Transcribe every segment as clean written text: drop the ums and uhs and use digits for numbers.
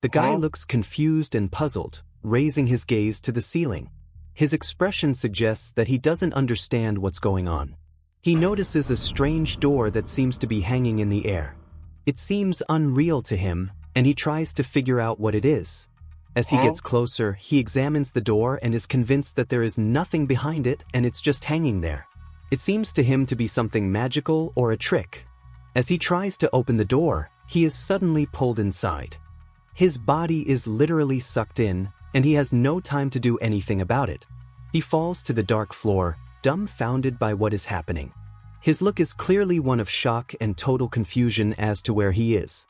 The guy looks confused and puzzled, raising his gaze to the ceiling. His expression suggests that he doesn't understand what's going on. He notices a strange door that seems to be hanging in the air. It seems unreal to him, and he tries to figure out what it is. As he gets closer, he examines the door and is convinced that there is nothing behind it and it's just hanging there. It seems to him to be something magical or a trick. As he tries to open the door, he is suddenly pulled inside. His body is literally sucked in, and he has no time to do anything about it. He falls to the dark floor, dumbfounded by what is happening. His look is clearly one of shock and total confusion as to where he is.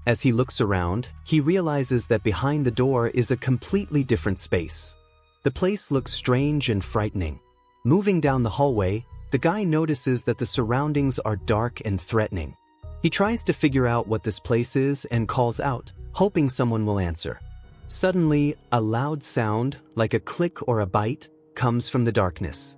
As he looks around, he realizes that behind the door is a completely different space. The place looks strange and frightening. Moving down the hallway, the guy notices that the surroundings are dark and threatening. He tries to figure out what this place is and calls out, hoping someone will answer. Suddenly, a loud sound, like a click or a bite, comes from the darkness.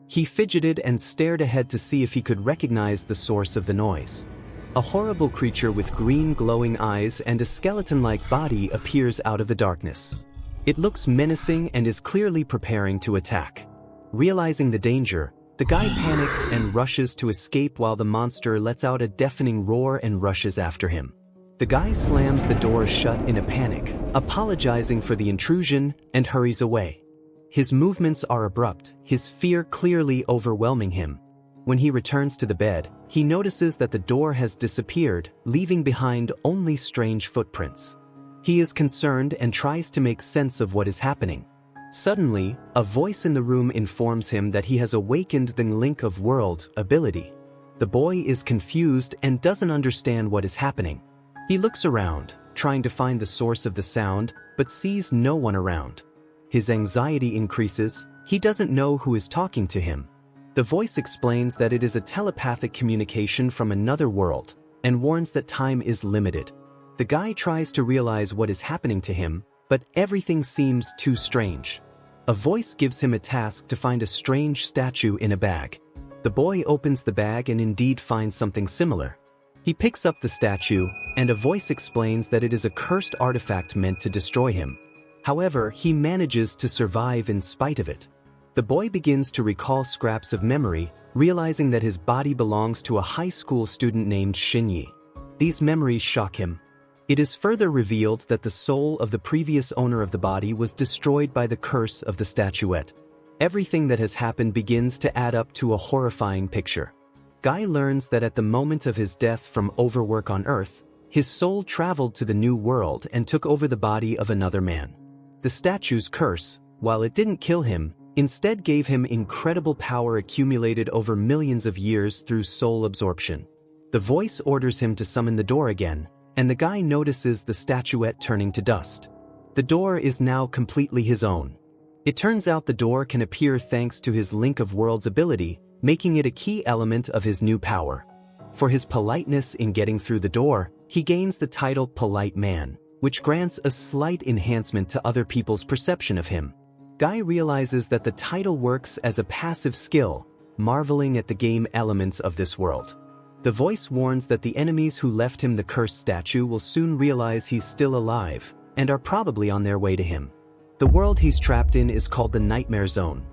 He fidgeted and stared ahead to see if he could recognize the source of the noise. A horrible creature with green glowing eyes and a skeleton-like body appears out of the darkness. It looks menacing and is clearly preparing to attack. Realizing the danger, the guy panics and rushes to escape while the monster lets out a deafening roar and rushes after him. The guy slams the door shut in a panic, apologizing for the intrusion, and hurries away. His movements are abrupt, his fear clearly overwhelming him. When he returns to the bed, he notices that the door has disappeared, leaving behind only strange footprints. He is concerned and tries to make sense of what is happening. Suddenly, a voice in the room informs him that he has awakened the Link of World ability. The boy is confused and doesn't understand what is happening. He looks around, trying to find the source of the sound, but sees no one around. His anxiety increases. He doesn't know who is talking to him. The voice explains that it is a telepathic communication from another world, and warns that time is limited. The guy tries to realize what is happening to him, but everything seems too strange. A voice gives him a task to find a strange statue in a bag. The boy opens the bag and indeed finds something similar. He picks up the statue, and a voice explains that it is a cursed artifact meant to destroy him. However, he manages to survive in spite of it. The boy begins to recall scraps of memory, realizing that his body belongs to a high school student named Shinyi. These memories shock him. It is further revealed that the soul of the previous owner of the body was destroyed by the curse of the statuette. Everything that has happened begins to add up to a horrifying picture. Guy learns that at the moment of his death from overwork on Earth, his soul traveled to the new world and took over the body of another man. The statue's curse, while it didn't kill him, instead gave him incredible power accumulated over millions of years through soul absorption. The voice orders him to summon the door again, and the guy notices the statuette turning to dust. The door is now completely his own. It turns out the door can appear thanks to his Link of Worlds ability, making it a key element of his new power. For his politeness in getting through the door, he gains the title Polite Man, which grants a slight enhancement to other people's perception of him. Guy realizes that the title works as a passive skill, marveling at the game elements of this world. The voice warns that the enemies who left him the cursed statue will soon realize he's still alive, and are probably on their way to him. The world he's trapped in is called the Nightmare Zone.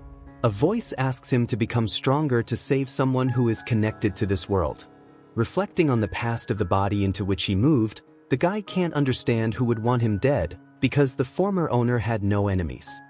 A voice asks him to become stronger to save someone who is connected to this world. Reflecting on the past of the body into which he moved, the guy can't understand who would want him dead, because the former owner had no enemies.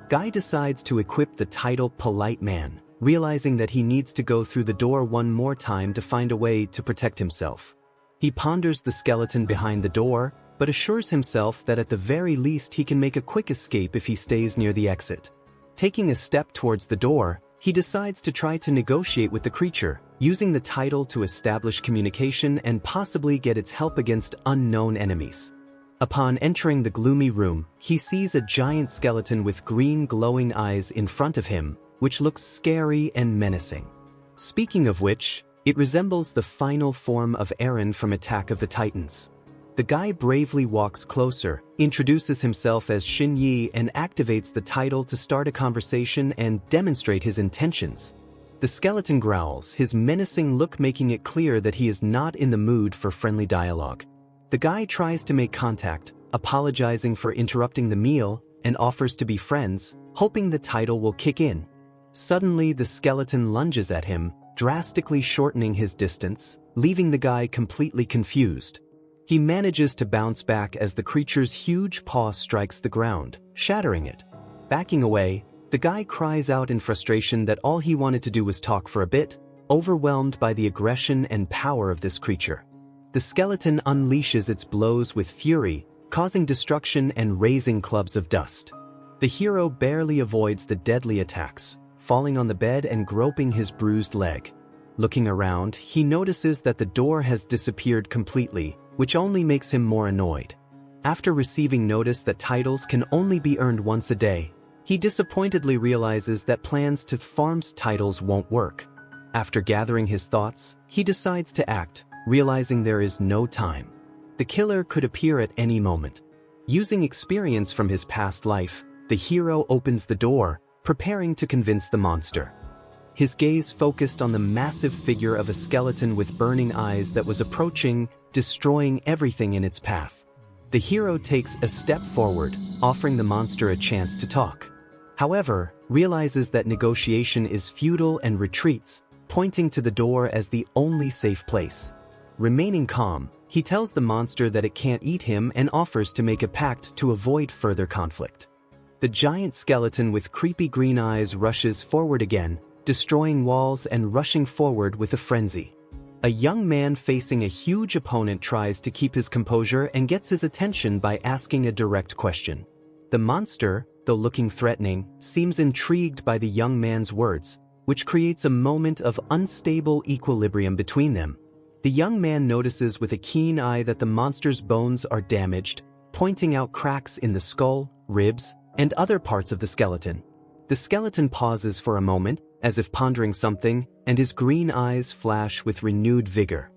Guy decides to equip the title Polite Man, realizing that he needs to go through the door one more time to find a way to protect himself. He ponders the skeleton behind the door, but assures himself that at the very least he can make a quick escape if he stays near the exit. Taking a step towards the door, he decides to try to negotiate with the creature, using the title to establish communication and possibly get its help against unknown enemies. Upon entering the gloomy room, he sees a giant skeleton with green glowing eyes in front of him, which looks scary and menacing. Speaking of which, it resembles the final form of Eren from Attack of the Titans. The guy bravely walks closer, introduces himself as Shinyi and activates the title to start a conversation and demonstrate his intentions. The skeleton growls, his menacing look making it clear that he is not in the mood for friendly dialogue. The guy tries to make contact, apologizing for interrupting the meal, and offers to be friends, hoping the title will kick in. Suddenly, the skeleton lunges at him, drastically shortening his distance, leaving the guy completely confused. He manages to bounce back as the creature's huge paw strikes the ground, shattering it. Backing away, the guy cries out in frustration that all he wanted to do was talk for a bit, overwhelmed by the aggression and power of this creature. The skeleton unleashes its blows with fury, causing destruction and raising clubs of dust. The hero barely avoids the deadly attacks, falling on the bed and groping his bruised leg. Looking around, he notices that the door has disappeared completely, which only makes him more annoyed. After receiving notice that titles can only be earned once a day, he disappointedly realizes that plans to farm titles won't work. After gathering his thoughts, he decides to act, realizing there is no time. The killer could appear at any moment. Using experience from his past life, the hero opens the door, preparing to convince the monster. His gaze focused on the massive figure of a skeleton with burning eyes that was approaching, destroying everything in its path. The hero takes a step forward, offering the monster a chance to talk. However, realizes that negotiation is futile and retreats, pointing to the door as the only safe place. Remaining calm, he tells the monster that it can't eat him and offers to make a pact to avoid further conflict. The giant skeleton with creepy green eyes rushes forward again, destroying walls and rushing forward with a frenzy. A young man facing a huge opponent tries to keep his composure and gets his attention by asking a direct question. The monster, though looking threatening, seems intrigued by the young man's words, which creates a moment of unstable equilibrium between them. The young man notices with a keen eye that the monster's bones are damaged, pointing out cracks in the skull, ribs, and other parts of the skeleton. The skeleton pauses for a moment, as if pondering something, and his green eyes flash with renewed vigor.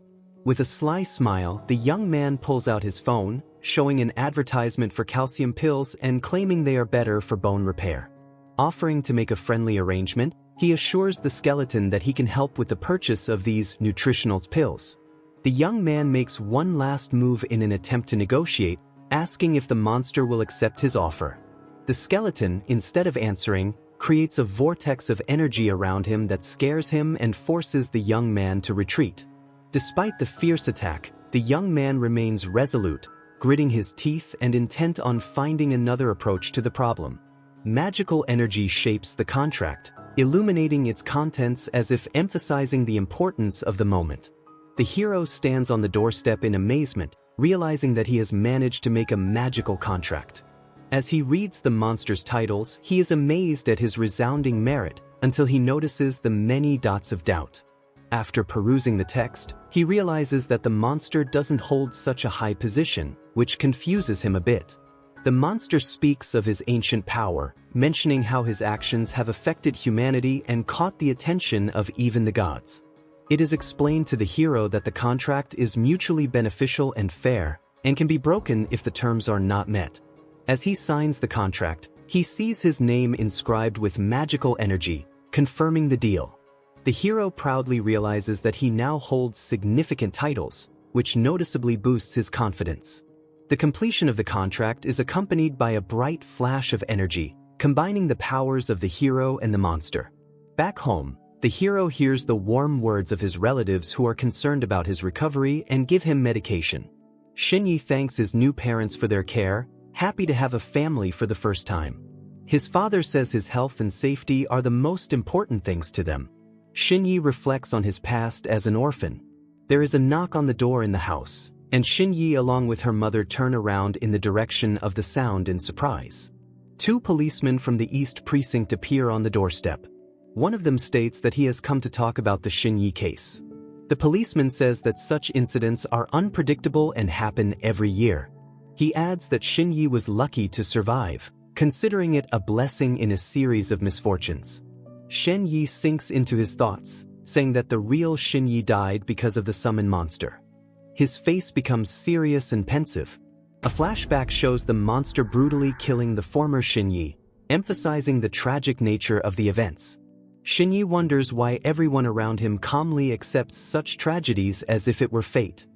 With a sly smile, the young man pulls out his phone, showing an advertisement for calcium pills and claiming they are better for bone repair. Offering to make a friendly arrangement, he assures the skeleton that he can help with the purchase of these nutritional pills. The young man makes one last move in an attempt to negotiate, asking if the monster will accept his offer. The skeleton, instead of answering, creates a vortex of energy around him that scares him and forces the young man to retreat. Despite the fierce attack, the young man remains resolute, gritting his teeth and intent on finding another approach to the problem. Magical energy shapes the contract, illuminating its contents as if emphasizing the importance of the moment. The hero stands on the doorstep in amazement, realizing that he has managed to make a magical contract. As he reads the monster's titles, he is amazed at his resounding merit until he notices the many dots of doubt. After perusing the text, he realizes that the monster doesn't hold such a high position, which confuses him a bit. The monster speaks of his ancient power, mentioning how his actions have affected humanity and caught the attention of even the gods. It is explained to the hero that the contract is mutually beneficial and fair, and can be broken if the terms are not met. As he signs the contract, he sees his name inscribed with magical energy, confirming the deal. The hero proudly realizes that he now holds significant titles, which noticeably boosts his confidence. The completion of the contract is accompanied by a bright flash of energy, combining the powers of the hero and the monster. Back home, the hero hears the warm words of his relatives who are concerned about his recovery and give him medication. Shinyi thanks his new parents for their care, happy to have a family for the first time. His father says his health and safety are the most important things to them. Shinyi reflects on his past as an orphan. There is a knock on the door in the house, and Shinyi along with her mother turn around in the direction of the sound in surprise. Two policemen from the East Precinct appear on the doorstep. One of them states that he has come to talk about the Shinyi case. The policeman says that such incidents are unpredictable and happen every year. He adds that Shinyi was lucky to survive, considering it a blessing in a series of misfortunes. Shinyi sinks into his thoughts, saying that the real Shinyi died because of the summoned monster. His face becomes serious and pensive. A flashback shows the monster brutally killing the former Shinyi, emphasizing the tragic nature of the events. Shinyi wonders why everyone around him calmly accepts such tragedies as if it were fate.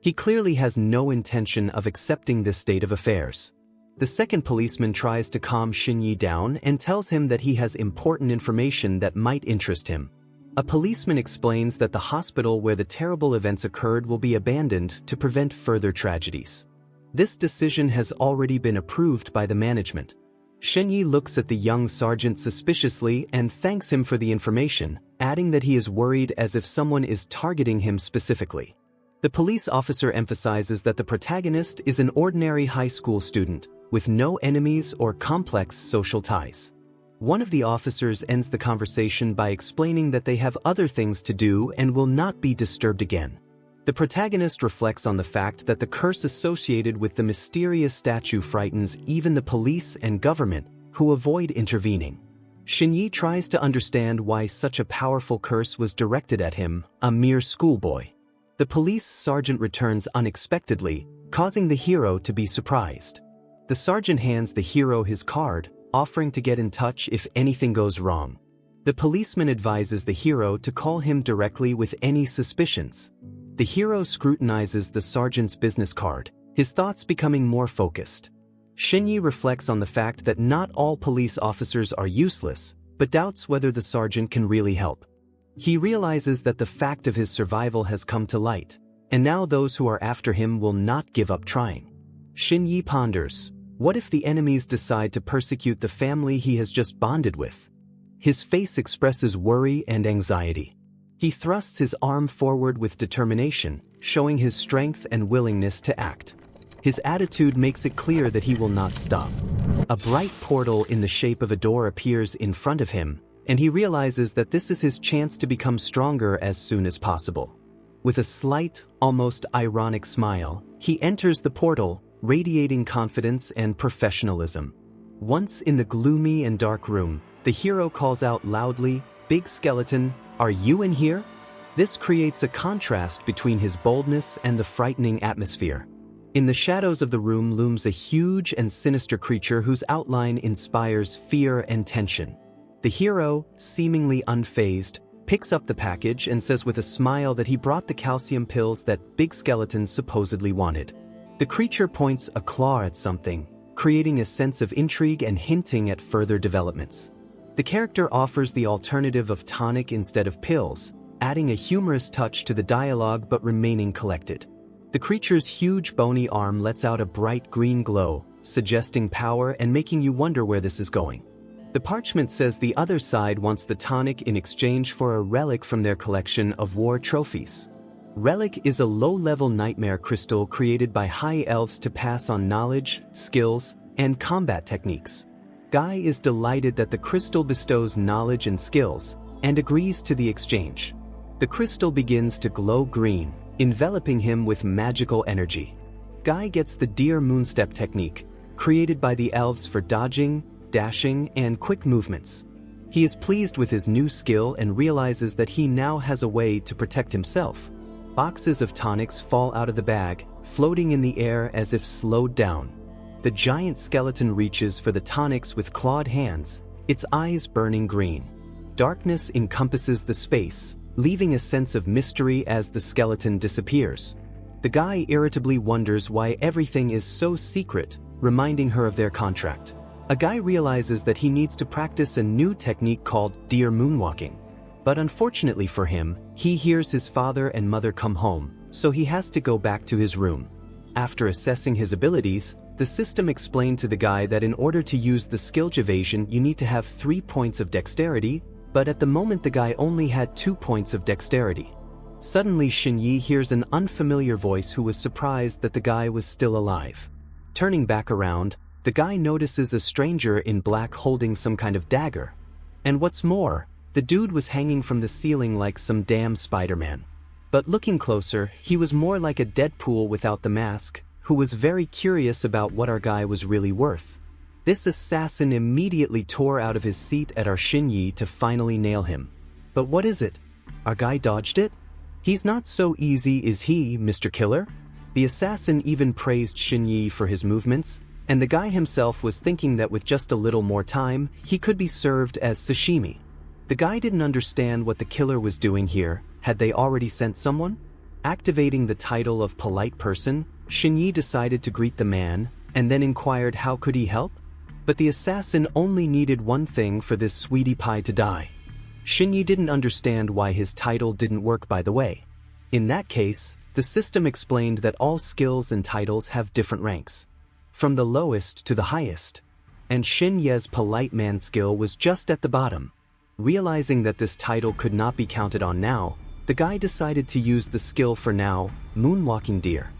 He clearly has no intention of accepting this state of affairs. The second policeman tries to calm Shinyi down and tells him that he has important information that might interest him. A policeman explains that the hospital where the terrible events occurred will be abandoned to prevent further tragedies. This decision has already been approved by the management. Shinyi looks at the young sergeant suspiciously and thanks him for the information, adding that he is worried as if someone is targeting him specifically. The police officer emphasizes that the protagonist is an ordinary high school student, with no enemies or complex social ties. One of the officers ends the conversation by explaining that they have other things to do and will not be disturbed again. The protagonist reflects on the fact that the curse associated with the mysterious statue frightens even the police and government, who avoid intervening. Shinyi tries to understand why such a powerful curse was directed at him, a mere schoolboy. The police sergeant returns unexpectedly, causing the hero to be surprised. The sergeant hands the hero his card, offering to get in touch if anything goes wrong. The policeman advises the hero to call him directly with any suspicions. The hero scrutinizes the sergeant's business card, his thoughts becoming more focused. Shinyi reflects on the fact that not all police officers are useless, but doubts whether the sergeant can really help. He realizes that the fact of his survival has come to light, and now those who are after him will not give up trying. Shinyi ponders, what if the enemies decide to persecute the family he has just bonded with? His face expresses worry and anxiety. He thrusts his arm forward with determination, showing his strength and willingness to act. His attitude makes it clear that he will not stop. A bright portal in the shape of a door appears in front of him, and he realizes that this is his chance to become stronger as soon as possible. With a slight, almost ironic smile, he enters the portal, radiating confidence and professionalism. Once in the gloomy and dark room, the hero calls out loudly, "Big Skeleton, are you in here?" This creates a contrast between his boldness and the frightening atmosphere. In the shadows of the room looms a huge and sinister creature whose outline inspires fear and tension. The hero, seemingly unfazed, picks up the package and says with a smile that he brought the calcium pills that Big Skeleton supposedly wanted. The creature points a claw at something, creating a sense of intrigue and hinting at further developments. The character offers the alternative of tonic instead of pills, adding a humorous touch to the dialogue but remaining collected. The creature's huge bony arm lets out a bright green glow, suggesting power and making you wonder where this is going. The parchment says the other side wants the tonic in exchange for a relic from their collection of war trophies. Relic is a low-level nightmare crystal created by high elves to pass on knowledge, skills, and combat techniques. Guy is delighted that the crystal bestows knowledge and skills, and agrees to the exchange. The crystal begins to glow green, enveloping him with magical energy. Guy gets the Deer Moonstep technique, created by the elves for dodging, dashing, and quick movements. He is pleased with his new skill and realizes that he now has a way to protect himself. Boxes of tonics fall out of the bag, floating in the air as if slowed down. The giant skeleton reaches for the tonics with clawed hands, its eyes burning green. Darkness encompasses the space, leaving a sense of mystery as the skeleton disappears. The guy irritably wonders why everything is so secret, reminding her of their contract. A guy realizes that he needs to practice a new technique called deer moonwalking. But unfortunately for him, he hears his father and mother come home, so he has to go back to his room. After assessing his abilities, the system explained to the guy that in order to use the skill evasion you need to have 3 points of dexterity, but at the moment the guy only had 2 points of dexterity. Suddenly Shinyi hears an unfamiliar voice who was surprised that the guy was still alive. Turning back around, the guy notices a stranger in black holding some kind of dagger. And what's more, the dude was hanging from the ceiling like some damn Spider-Man. But looking closer, he was more like a Deadpool without the mask, who was very curious about what our guy was really worth. This assassin immediately tore out of his seat at our Shinyi to finally nail him. But what is it? Our guy dodged it? He's not so easy, is he, Mr. Killer? The assassin even praised Shinyi for his movements, and the guy himself was thinking that with just a little more time, he could be served as sashimi. The guy didn't understand what the killer was doing here. Had they already sent someone? Activating the title of polite person, Shinyi decided to greet the man, and then inquired how could he help? But the assassin only needed one thing for this sweetie pie to die. Shinyi didn't understand why his title didn't work, by the way. In that case, the system explained that all skills and titles have different ranks, from the lowest to the highest. And Shinye's polite man skill was just at the bottom. Realizing that this title could not be counted on now, the guy decided to use the skill for now, moonwalking deer.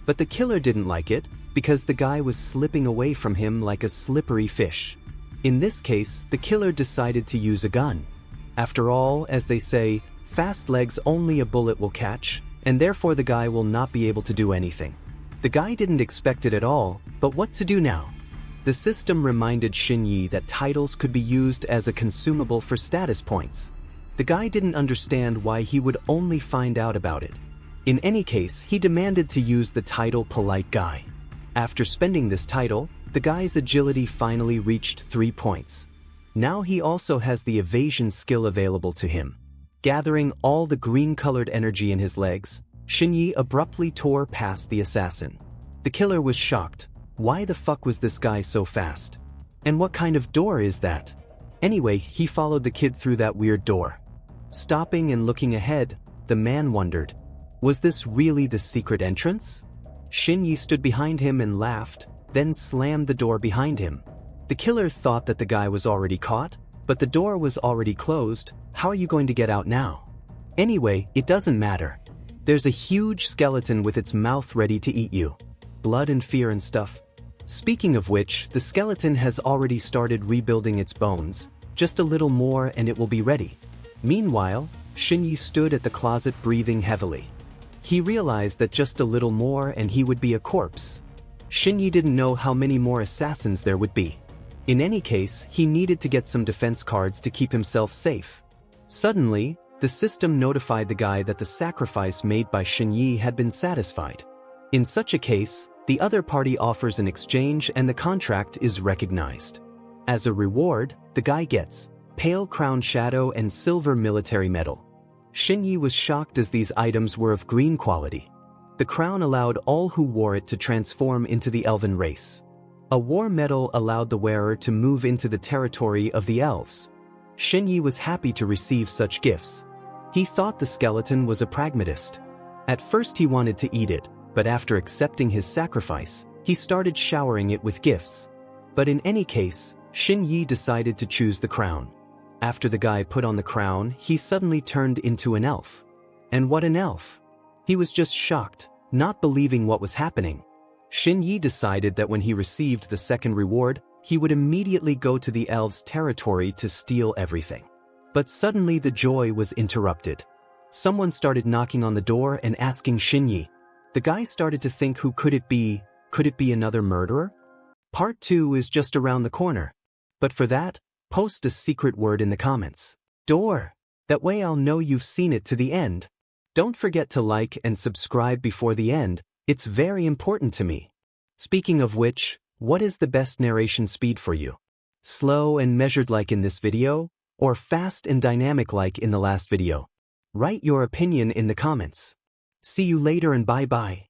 But the killer didn't like it, because the guy was slipping away from him like a slippery fish. In this case, the killer decided to use a gun. After all, as they say, fast legs only a bullet will catch, and therefore the guy will not be able to do anything. The guy didn't expect it at all, but what to do now? The system reminded Shinyi that titles could be used as a consumable for status points. The guy didn't understand why he would only find out about it. In any case, he demanded to use the title Polite Guy. After spending this title, the guy's agility finally reached 3 points. Now he also has the evasion skill available to him. Gathering all the green-colored energy in his legs, Shinyi abruptly tore past the assassin. The killer was shocked. Why the fuck was this guy so fast? And what kind of door is that? Anyway, he followed the kid through that weird door. Stopping and looking ahead, the man wondered, was this really the secret entrance? Shinyi stood behind him and laughed, then slammed the door behind him. The killer thought that the guy was already caught, but the door was already closed. How are you going to get out now? Anyway, it doesn't matter. There's a huge skeleton with its mouth ready to eat you. Blood and fear and stuff. Speaking of which, the skeleton has already started rebuilding its bones. Just a little more and it will be ready. Meanwhile, Shinyi stood at the closet breathing heavily. He realized that just a little more and he would be a corpse. Shinyi didn't know how many more assassins there would be. In any case, he needed to get some defense cards to keep himself safe. Suddenly, the system notified the guy that the sacrifice made by Shinyi had been satisfied. In such a case, the other party offers an exchange and the contract is recognized. As a reward, the guy gets Pale Crown Shadow and Silver Military Medal. Shinyi was shocked as these items were of green quality. The crown allowed all who wore it to transform into the elven race. A war medal allowed the wearer to move into the territory of the elves. Shinyi was happy to receive such gifts. He thought the skeleton was a pragmatist. At first he wanted to eat it, but after accepting his sacrifice, he started showering it with gifts. But in any case, Shinyi decided to choose the crown. After the guy put on the crown, he suddenly turned into an elf. And what an elf! He was just shocked, not believing what was happening. Shinyi decided that when he received the second reward, he would immediately go to the elves' territory to steal everything. But suddenly the joy was interrupted. Someone started knocking on the door and asking Shinyi. The guy started to think, who could it be? Could it be another murderer? Part 2 is just around the corner. But for that, post a secret word in the comments. Door. That way I'll know you've seen it to the end. Don't forget to like and subscribe before the end. It's very important to me. Speaking of which, what is the best narration speed for you? Slow and measured like in this video, or fast and dynamic like in the last video? Write your opinion in the comments. See you later and bye-bye.